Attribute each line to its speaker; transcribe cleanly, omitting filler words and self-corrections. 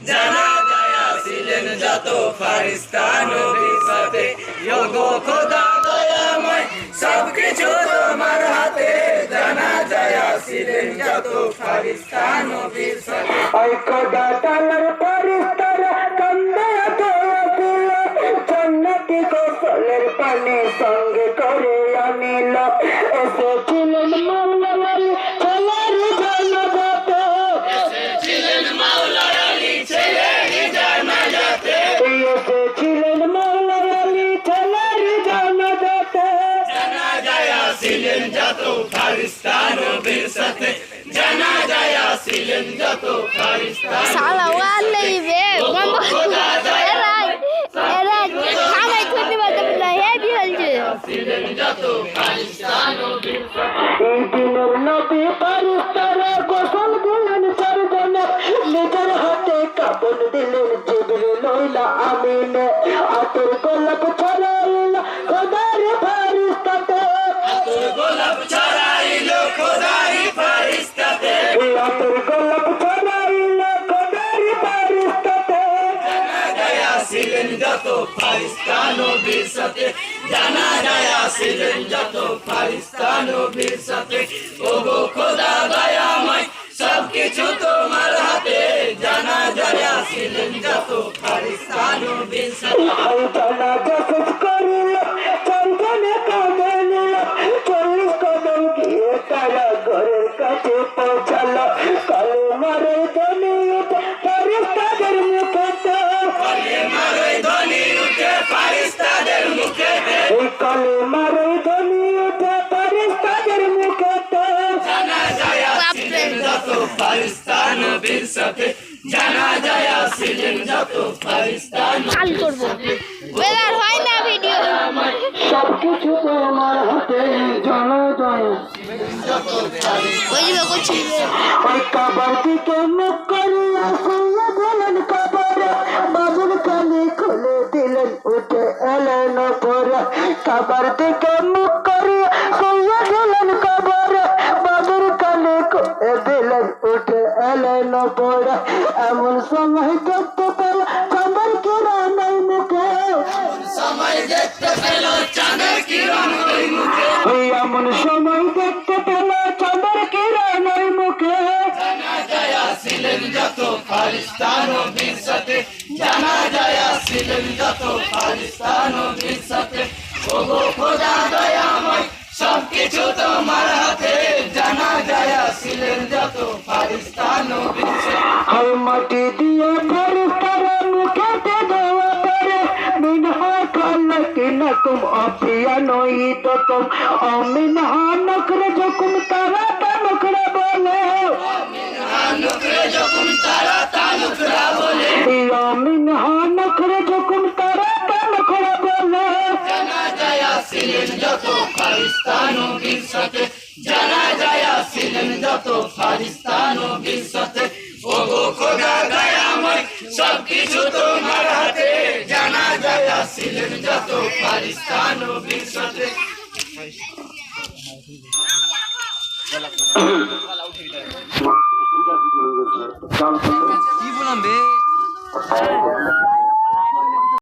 Speaker 1: জানাজায় আসিলেন যত ফারিস্তা নবীর সাথে। ওগো খোদা দয়াময় সবকিছু তোমার হাতে, জানাজায় আসিলেন যত ফারিস্তা নবীর সাথে।
Speaker 2: ওই খোদা তালার ফারিস্তারা কান্দে দিল, জান্নাতি গোসলের পানি সঙ্গে করে আনিল। এসেছিলেন মাওলা আলী ছেলের জানাজাতে,
Speaker 1: এসেছিলেন মাওলা আলী ছেলের জানাজাতে,
Speaker 2: এসেছিলেন মাওলা আলী ছেলের জানাজাতে।
Speaker 1: জানাজায় আসিলেন যত ফারিস্তা নবীর সাথে, জানাজায় আসিলেন যত ফারিস্তা।
Speaker 3: শালা ওয়াল্লাই বে বন্ধ এরা খামাই করতে পারতে না হে বিলছে
Speaker 1: আসিলেন যত ফারিস্তা নবীর সাথে।
Speaker 2: এই দিনের নবী ফারিস্তারা গোসল দিলেন চারজনে, নিজের হাতে কাপড় দিলেন জিবরিল লইলা আমিনে। আতর গোলাপ ছড়াইল খোদার ফারিস্তাতে,
Speaker 1: আতর গোলাপ ছড়াইলো খোদারি ফারিস্তাতে,
Speaker 2: আতর গোলাপ ছড়াইল খোদার ফারিস্তাতে।
Speaker 1: জানাজায় আসিলেন যত ফারিস্তা নবীর সাথে, জানাজায় আসিলেন যত ফারিস্তা নবীর সাথে। ওগো খোদা দয়াময় সবকিছু তোমার হাতে, জানাজায় আসিলেন যত ফারিস্তা নবীর সাথে।
Speaker 2: ওই জানাজা শেষ করিল চারজনে কাঁদে নিল, 40 কদম গিয়ে তারা ঘরের কাছে পৌঁছালো। কালেমার ধ্বনি উঠে ফারিস্তাদের মুখেতে,
Speaker 1: কালেমার ধ্বনি উঠে ফারিস্তাদের মুখেতে,
Speaker 2: এই কালেমার ধ্বনি উঠে ফারিস্তাদের মুখেতে।
Speaker 1: জানাজায় আসিলেন যত ফারিস্তা নবীর সাথে, জানাজায় আসিলেন যত ফারিস্তা
Speaker 3: কাল
Speaker 1: নবীর
Speaker 3: করব
Speaker 1: সাথে।
Speaker 3: বেলার হয় না ভিডিও
Speaker 2: সবকিছু তোমার হাতে, জানাজায়
Speaker 3: ওই যে করছি
Speaker 2: ওই কাবার দিকে মুখ করিয়া শুয়ে দিলেন কাবারে, বাবুর কানে খুলে দিলেন উঠে এলেন পরে। কাবার দিকে মুখ করিয়া শুয়ে দিলেন কাবারে, বাবুর কানে খুলে দিলেন উঠে এলেন পরে। এমন সময় দেখতে পেল চাঁদের কিরণ ওই মুখে,
Speaker 1: সময় দেখতে পেল চাঁদের কিরণ ওই মুখে,
Speaker 2: ওই এমন সময় দেখতে পেল চাঁদের কিরণ ওই মুখে।
Speaker 1: জানাজায় আসিলেন যত ফারিস্তা নবীর সাথে, জানাজায় আসিলেন যত ফারিস্তা নবীর সাথে। ওগো খোদা দয়াময় সবকিছু তোমার হাতে, জানাজায় আসিলেন যত ফারিস্তা নবীর সাথে।
Speaker 2: আর মাটি দিয়ে ফারিস্তারা মুখেতে দেওয়া করে, মিনহা খালাকিনাকুম আফিয়ানুইতুকুম ও মিনহা নুখরিজুকুম তারাতান নুখরা বলে,
Speaker 1: নুকরে যখন তারা তালুকরা বলে,
Speaker 2: ও মিনহা নুখরিজুকুম তারাতান নুখরা বলে।
Speaker 1: জানাজায় আসিলেন যত ফারিস্তা নবীর সাথে, জানাজায় আসিলেন যত ফারিস্তা নবীর সাথে। ওগো খোদা দয়াময় সবকিছু তোমার হাতে, জানাজায় আসিলেন যত ফারিস্তা নবীর সাথে।